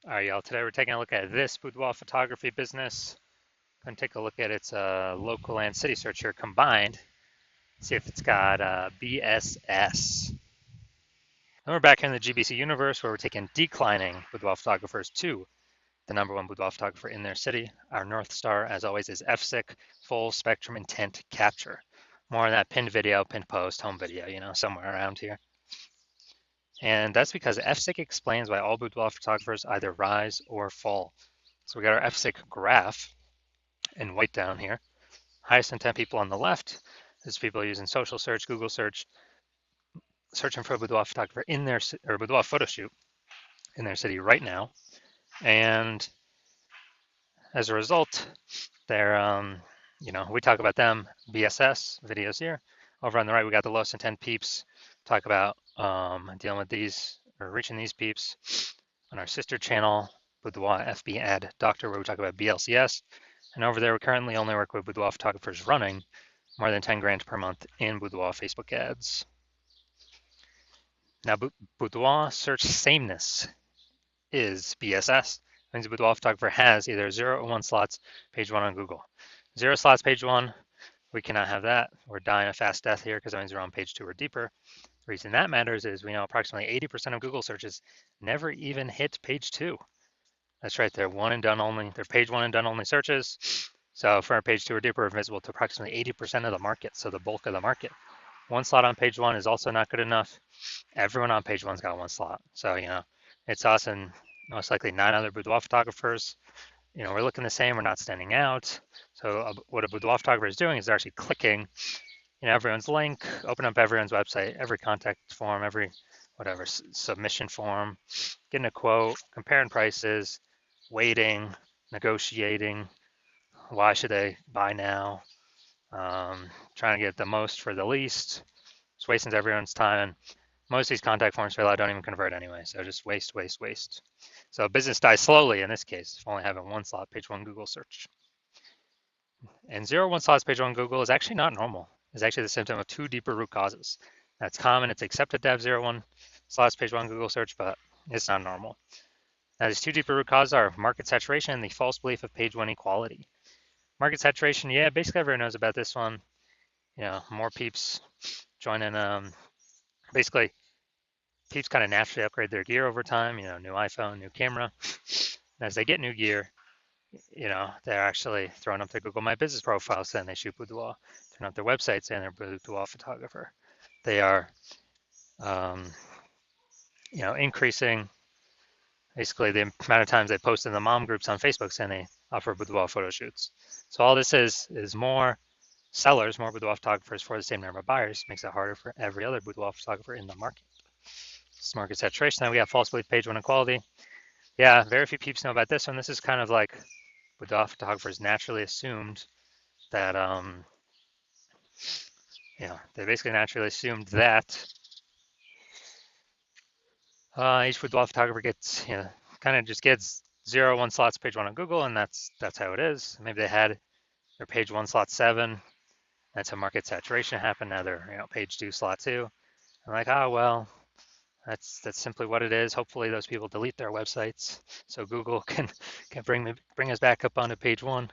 All right, y'all. Today we're taking a look at this boudoir photography business. Going to take a look at its local and city search here combined. See if it's got BSS. And we're back here in the GBC universe where we're taking declining boudoir photographers to the #1 boudoir photographer in their city. Our North Star, as always, is FSIC, full spectrum intent capture. More on that pinned video, pinned post, home video, somewhere around here. And that's because FSIC explains why all boudoir photographers either rise or fall. So we got our FSIC graph in white down here. Highest intent people on the left is people using social search, Google search, searching for a boudoir photographer in their or boudoir photo shoot in their city right now. And as a result, they're we talk about them, BSS videos here. Over on the right, we got the lowest intent peeps. Talk about dealing with these or reaching these peeps on our sister channel, Boudoir FB Ad Doctor, where we talk about BLCS. And over there, we currently only work with boudoir photographers running more than 10 grand per month in boudoir Facebook ads. Now, boudoir search sameness is BSS. It means a boudoir photographer has either 0 or 1 slots, page 1 on Google. 0 slots, page 1, we cannot have that. We're dying a fast death here because that means we're on page 2 or deeper. The reason that matters is we know approximately 80% of Google searches never even hit page 2. That's right, they're one and done only. They're page 1 and done only searches. So for our page 2 or deeper, we're visible to approximately 80% of the market, so the bulk of the market. 1 slot on page 1 is also not good enough. Everyone on page 1's got 1 slot. So, it's us and most likely 9 other boudoir photographers. We're looking the same, we're not standing out. So what a boudoir photographer is doing is they're actually clicking, everyone's link, open up everyone's website, every contact form, every whatever submission form, getting a quote, comparing prices, waiting, negotiating, why should they buy now, trying to get the most for the least, just wasting everyone's time. And most of these contact forms for don't even convert anyway, so just waste. So business dies slowly in this case, if only having 1 slot, page 1 Google search. And 0 1 slots, page 1 Google is actually not normal. It's actually the symptom of 2 deeper root causes. That's common, it's accepted to have 0 1 slots, page 1 Google search, but it's not normal. Now these 2 deeper root causes are market saturation and the false belief of page 1 equality. Market saturation, yeah, basically everyone knows about this one. More peeps joining, basically peeps kind of naturally upgrade their gear over time, new iPhone, new camera. And as they get new gear, they're actually throwing up their Google My Business profile saying they shoot boudoir, throwing up their website saying they're a boudoir photographer. They are, increasing basically the amount of times they post in the mom groups on Facebook saying they offer boudoir photo shoots. So all this is more sellers, more boudoir photographers for the same number of buyers, makes it harder for every other boudoir photographer in the market. This is market saturation. Then we have false belief, page 1 equality. Yeah, very few peeps know about this one. This is kind of like boudoir photographers naturally assumed that, they basically naturally assumed that each boudoir photographer gets, kind of just gets 0 1 slots, page 1 on Google, and that's how it is. Maybe they had their page 1 slot 7. That's how market saturation happened. Now they're, page 2 slot 2. I'm like, oh well, that's simply what it is. Hopefully those people delete their websites so Google can bring us back up onto page 1.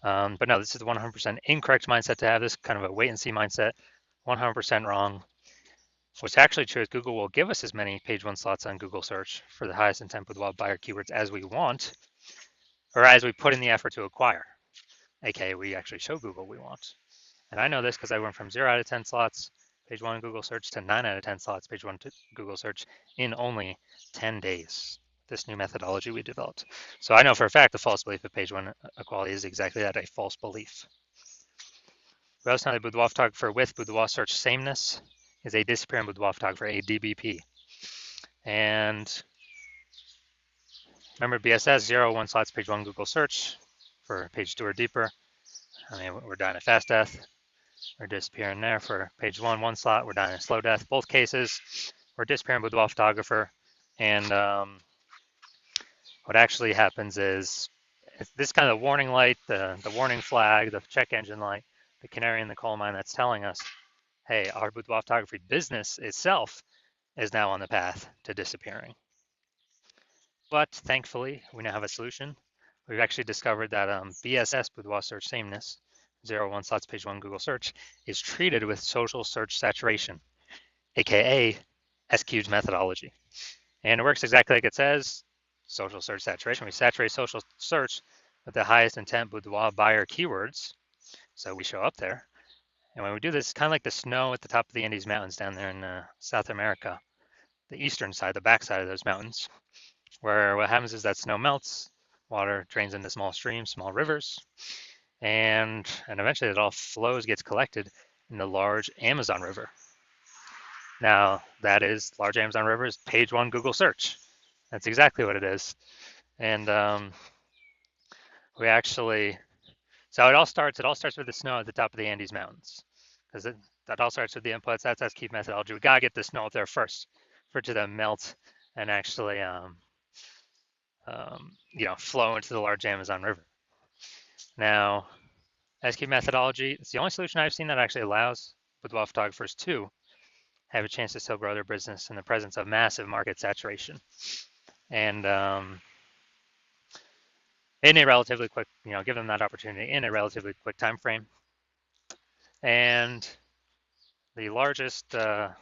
But no, this is the 100% incorrect mindset to have. This kind of a wait and see mindset. 100% wrong. What's actually true is Google will give us as many page 1 slots on Google search for the highest intent boudoir buyer keywords as we want, or as we put in the effort to acquire. AKA we actually show Google we want. And I know this because I went from 0 out of 10 slots, page 1 Google search, to 9 out of 10 slots, page 1 to Google search in only 10 days. This new methodology we developed. So I know for a fact the false belief of page 1 equality is exactly that, a false belief. We also know that boudoir photographer with boudoir search sameness is a disappearing boudoir photographer, a DBP. And remember BSS, 0 1 slots, page 1 Google search for page 2 or deeper. I mean, we're dying a fast death. We're disappearing there for page 1 1 slot. We're dying a slow death. Both cases, we're disappearing boudoir photographer. And what actually happens is this kind of warning light, the warning flag, the check engine light, the canary in the coal mine that's telling us, hey, our boudoir photography business itself is now on the path to disappearing. But thankfully, we now have a solution. We've actually discovered that BSS, Boudoir Search Sameness, 0, 1 slots, page 1 Google search, is treated with social search saturation, aka SQ's methodology. And it works exactly like it says, social search saturation. We saturate social search with the highest intent boudoir buyer keywords. So we show up there. And when we do this, kind of like the snow at the top of the Andes Mountains down there in South America, the eastern side, the backside of those mountains, where what happens is that snow melts, water drains into small streams, small rivers, and eventually it all flows, gets collected in the large Amazon River. Now, that is large Amazon River is page 1 Google search. That's exactly what it is. And we actually, so it all starts with the snow at the top of the Andes Mountains, because that all starts with the inputs. That's key methodology. We gotta get the snow up there first for it to then melt and actually, flow into the large Amazon River. Now, SQ methodology, it's the only solution I've seen that actually allows boudoir photographers to have a chance to still grow their business in the presence of massive market saturation. And in a relatively quick, give them that opportunity in a relatively quick time frame. And the largest, kind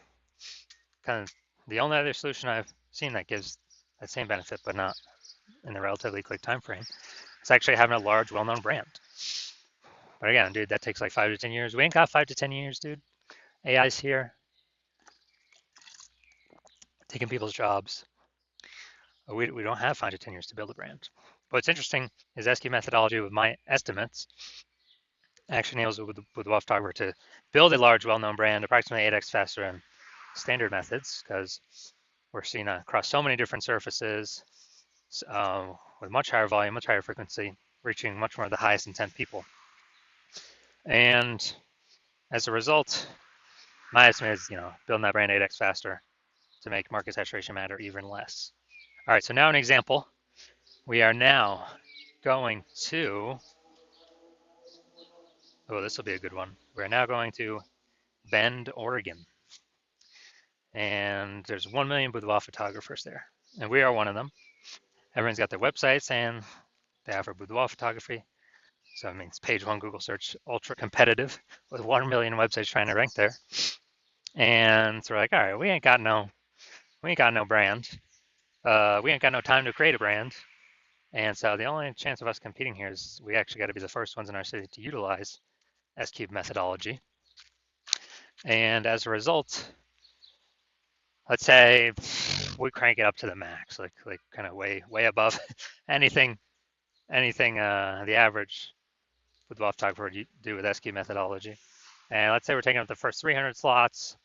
of the only other solution I've seen that gives that same benefit, but not in a relatively quick time frame, it's actually having a large, well-known brand. But again, dude, that takes like 5 to 10 years. We ain't got 5 to 10 years, dude. AI's here, taking people's jobs. We don't have 5 to 10 years to build a brand. But what's interesting is SQ methodology, with my estimates, actually enables with the photographer to build a large, well-known brand approximately 8x faster than standard methods, because we're seeing across so many different surfaces with much higher volume, much higher frequency, reaching much more of the highest intent people. And as a result, my estimate is, building that brand 8x faster to make market saturation matter even less. All right, so now an example. We are now going to, this will be a good one. We're now going to Bend, Oregon. And there's 1 million boudoir photographers there. And we are one of them. Everyone's got their websites and they offer boudoir photography. So it means page 1 Google search, ultra competitive with 1 million websites trying to rank there. And so we're like, all right, we ain't got no brand. We ain't got no time to create a brand. And so the only chance of us competing here is we actually got to be the first ones in our city to utilize S-Cube methodology. And as a result, let's say we crank it up to the max, like kind of way above anything the average boudoir photographer would do with S-Cube methodology. And let's say we're taking up the first 300 slots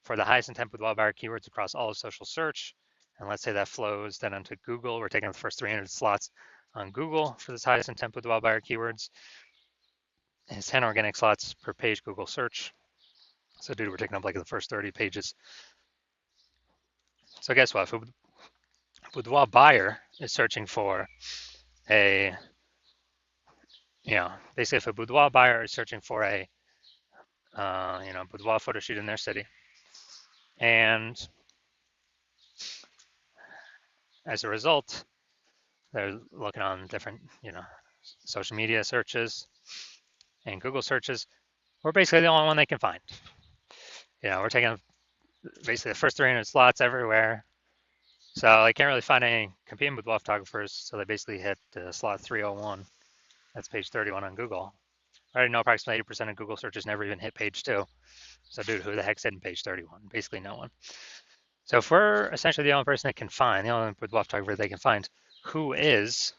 for the highest intent boudoir buyer keywords across all of social search. And let's say that flows then onto Google. We're taking up the first 300 slots on Google for this highest intent boudoir buyer keywords. And it's 10 organic slots per page Google search. So dude, we're taking up like the first 30 pages. So guess what? If a boudoir buyer is searching for basically if a boudoir buyer is searching for a boudoir photo shoot in their city, and as a result, they're looking on different, social media searches and Google searches, we're basically the only one they can find. We're taking basically the first 300 slots everywhere. So they can't really find any competing boudoir photographers. So they basically hit slot 301. That's page 31 on Google. I already know approximately 80% of Google searches never even hit page 2. So dude, who the heck's hitting page 31? Basically no one. So if we're essentially the only person they can find, the only boudoir photographer they can find, whose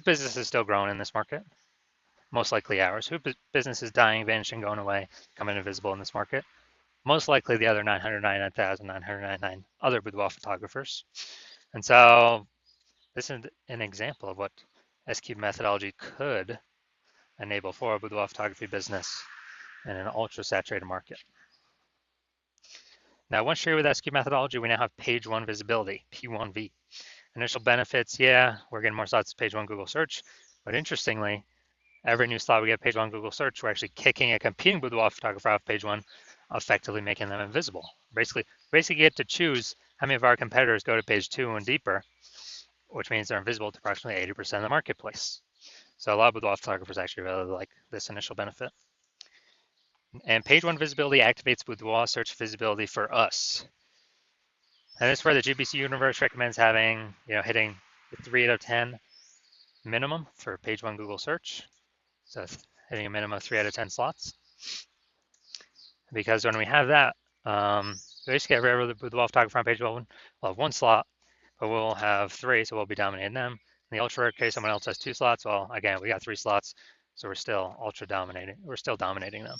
business is still growing in this market? Most likely ours. Whose business is dying, vanishing, going away, becoming invisible in this market? Most likely the other 999,999 other boudoir photographers. And so this is an example of what S-Cube methodology could enable for a boudoir photography business in an ultra saturated market. Now, once you're with S-Cube methodology, we now have page 1 visibility, P1V. Initial benefits, yeah, we're getting more slots to page 1 Google search, but interestingly, every new slot we get page 1 Google search, we're actually kicking a competing boudoir photographer off page 1, effectively making them invisible. Basically get to choose how many of our competitors go to page 2 and deeper, which means they're invisible to approximately 80% of the marketplace. So a lot of boudoir photographers actually really like this initial benefit. And page one visibility activates boudoir search visibility for us. And this is where the GBC universe recommends having, hitting the 3 out of 10 minimum for page one Google search. So hitting a minimum of 3 out of 10 slots. Because when we have that, basically every other boudoir photographer on page one will have 1 slot, but we'll have 3, so we'll be dominating them. In the ultra rare case, someone else has 2 slots. Well, again, we got 3 slots, so we're still ultra dominating. We're still dominating them.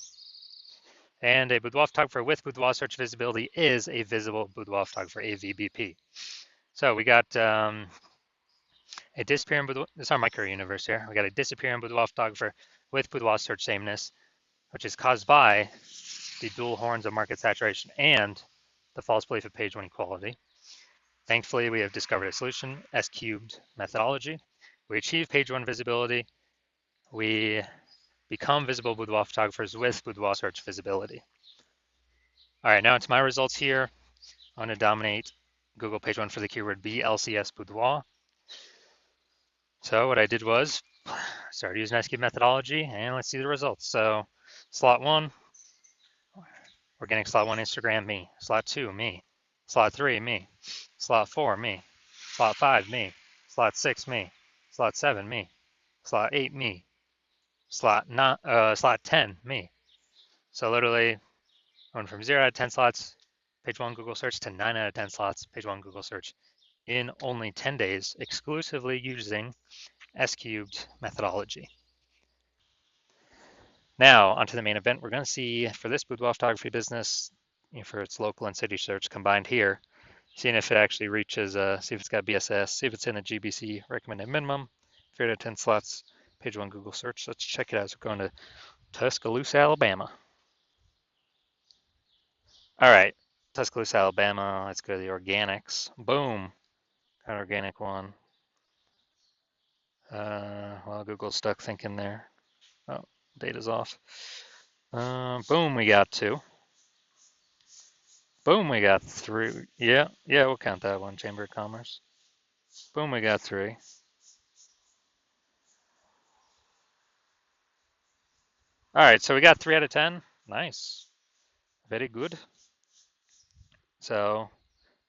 And a boudoir photographer with boudoir search visibility is a visible boudoir photographer, a VBP. So we got a disappearing boudoir. This is our micro universe here. We got a disappearing boudoir photographer with boudoir search sameness, which is caused by the dual horns of market saturation and the false belief of page one equality. Thankfully, we have discovered a solution, S-cubed methodology. We achieve page one visibility. We become visible boudoir photographers with boudoir search visibility. All right, now it's my results here. I'm going to dominate Google page one for the keyword BLCS boudoir. So what I did was started using S-cubed methodology, and let's see the results. So slot 1, we're getting slot 1 Instagram, me. Slot 2, me. Slot 3, me. Slot 4, me. Slot 5, me. Slot 6, me. Slot 7, me. Slot 8, me. Slot 10, me. So literally going from 0 out of 10 slots, page one Google search, to 9 out of 10 slots, page one Google search, in only 10 days, exclusively using S-cubed methodology. Now, onto the main event. We're going to see for this boudoir photography business, for its local and city search combined here, seeing if it actually reaches, see if it's got BSS, see if it's in the GBC recommended minimum, 3 out of 10 slots, page one Google search. Let's check it out. So we're going to Tuscaloosa, Alabama. All right, Tuscaloosa, Alabama. Let's go to the organics. Boom, got organic one. Well, Google's stuck thinking there. Oh, data's off. Boom, we got 2. Boom, we got 3. Yeah, we'll count that one, Chamber of Commerce. Boom, we got 3. All right, so we got 3 out of 10. Nice, very good. So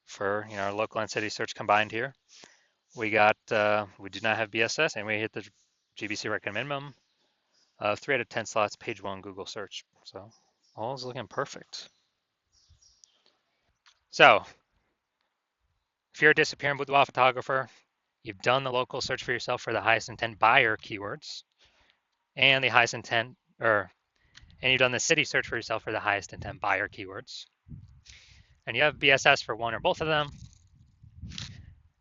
for our local and city search combined here, we got we do not have BSS, and we hit the GBC recommend minimum of 3 out of 10 slots, page one Google search. So all is looking perfect. So if you're a disappearing boudoir photographer, you've done the local search for yourself for the highest intent buyer keywords, and the highest intent, and you've done the city search for yourself for the highest intent buyer keywords, and you have BSS for one or both of them,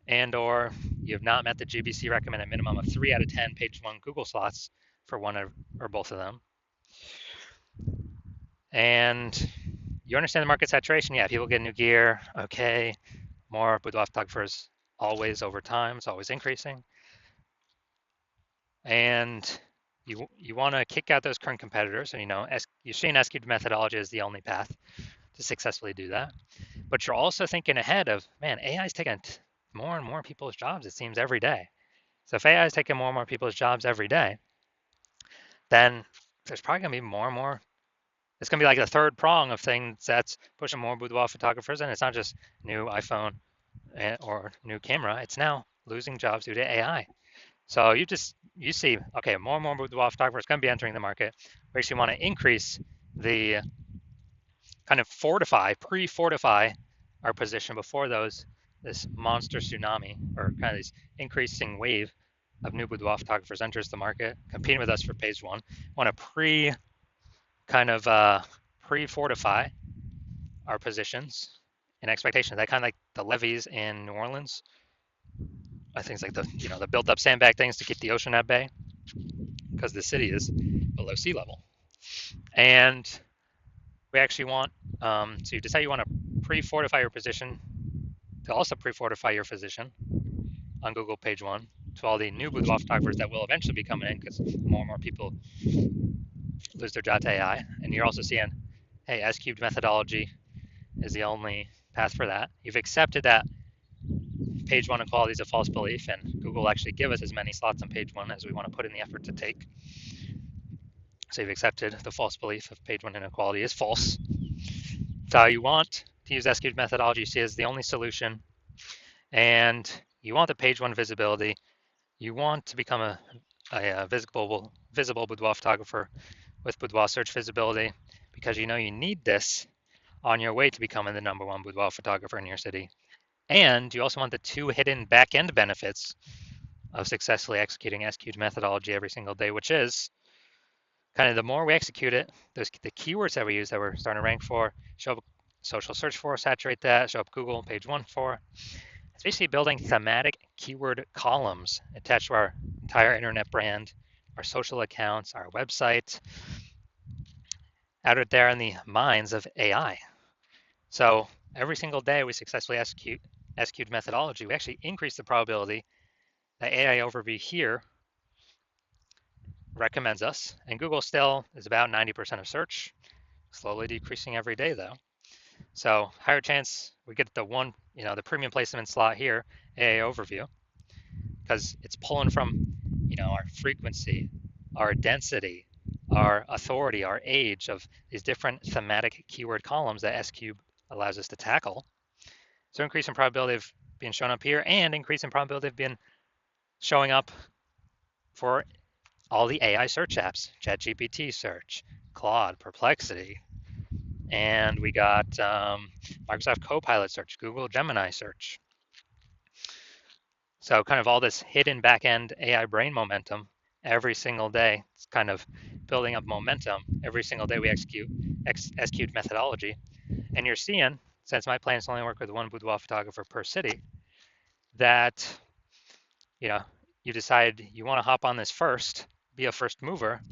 and or you have not met the GBC recommended minimum of 3 out of 10 page one Google slots for one or both of them, and you understand the market saturation. Yeah, people get new gear. Okay, more boudoir photographers always over time. It's always increasing. And you want to kick out those current competitors. And you're seeing S-cubed methodology as the only path to successfully do that. But you're also thinking ahead of, man, AI is taking more and more people's jobs, it seems, every day. So if AI is taking more and more people's jobs every day, then there's probably going to be more and more. It's going to be like the third prong of things that's pushing more boudoir photographers. And it's not just new iPhone or new camera. It's now losing jobs due to AI. So you see, okay, more and more boudoir photographers going to be entering the market. We actually want to increase the kind of pre-fortify our position before this monster tsunami, or kind of this increasing wave of new boudoir photographers enters the market, competing with us for page one. Want to pre-fortify our positions in expectation. That kind of like the levees in New Orleans. I think it's like the built-up sandbag things to keep the ocean at bay, because the city is below sea level. And we actually want to decide you want to pre-fortify your position, to also pre-fortify your position on Google page one to all the new boudoir photographers that will eventually be coming in, because more and more people lose their job to AI. And you're also seeing, hey, S-cubed methodology is the only path for that. You've accepted that page one equality is a false belief, and Google will actually give us as many slots on page one as we want to put in the effort to take. So you've accepted the false belief of page one inequality is false. So you want to use SQL methodology you see as the only solution, and you want the page one visibility. You want to become a visible boudoir photographer with boudoir search visibility because you know you need this on your way to becoming the #1 boudoir photographer in your city. And you also want the two hidden back-end benefits of successfully executing SQL methodology every single day, which is kind of the more we execute it, the keywords that we use that we're starting to rank for, show up social search for, saturate that, show up Google page one for. It's basically building thematic keyword columns attached to our entire internet brand, our social accounts, our website, out there in the minds of AI. So every single day we successfully execute methodology, we actually increase the probability that AI overview here recommends us, and Google still is about 90% of search, slowly decreasing every day though. So higher chance we get the the premium placement slot here, AI overview, because it's pulling from, our frequency, our density, our authority, our age of these different thematic keyword columns that SQube allows us to tackle. So increase in probability of being shown up here and increase in probability of being showing up for all the AI search apps, ChatGPT search, Claude, Perplexity, and we got Microsoft Copilot search, Google Gemini search. So kind of all this hidden back-end AI brain momentum every single day. It's kind of building up momentum every single day we execute methodology. And you're seeing, since my plan is to only work with one boudoir photographer per city, that you decide you want to hop on this first, be a first mover,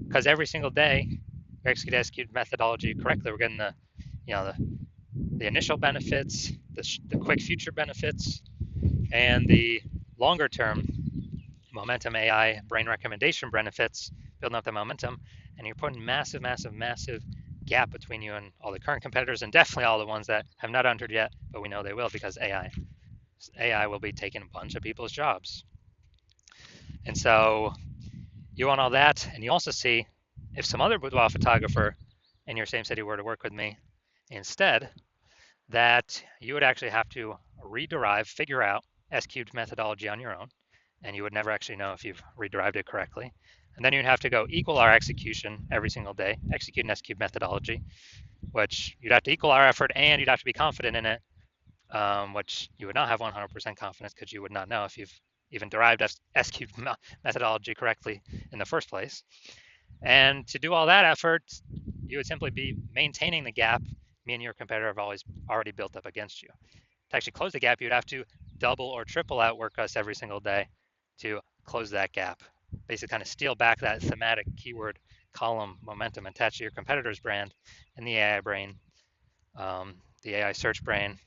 because every single day we execute methodology correctly. We're getting the initial benefits, the quick future benefits, and the longer term momentum AI brain recommendation benefits, building up the momentum, and you're putting massive gap between you and all the current competitors, and definitely all the ones that have not entered yet, but we know they will because AI will be taking a bunch of people's jobs. And so you want all that, and you also see if some other boudoir photographer in your same city were to work with me instead, that you would actually have to figure out SQube methodology on your own, and you would never actually know if you've rederived it correctly. And then you'd have to go equal our execution every single day, execute an SQube methodology, which you'd have to equal our effort and you'd have to be confident in it, which you would not have 100% confidence because you would not know if you've even derived SQube methodology correctly in the first place. And to do all that effort, you would simply be maintaining the gap me and your competitor have already built up against you. To actually close the gap, you'd have to double or triple outwork us every single day to close that gap. Basically kind of steal back that thematic keyword column momentum attached to your competitor's brand and the AI brain, the AI search brain,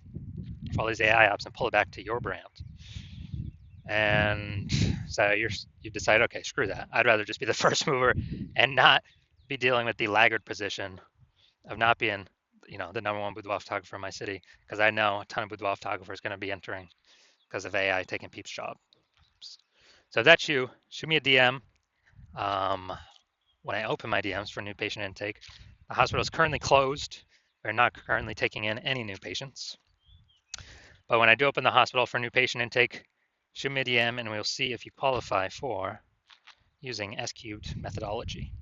for all these AI apps, and pull it back to your brand. And so you've decided, okay, screw that. I'd rather just be the first mover and not be dealing with the laggard position of not being, the #1 boudoir photographer in my city, because I know a ton of boudoir photographers going to be entering because of AI taking people's jobs. So if that's you, shoot me a DM. When I open my DMs for new patient intake, the hospital is currently closed. We're not currently taking in any new patients. But when I do open the hospital for new patient intake, shoot me a DM and we'll see if you qualify for using SQube methodology.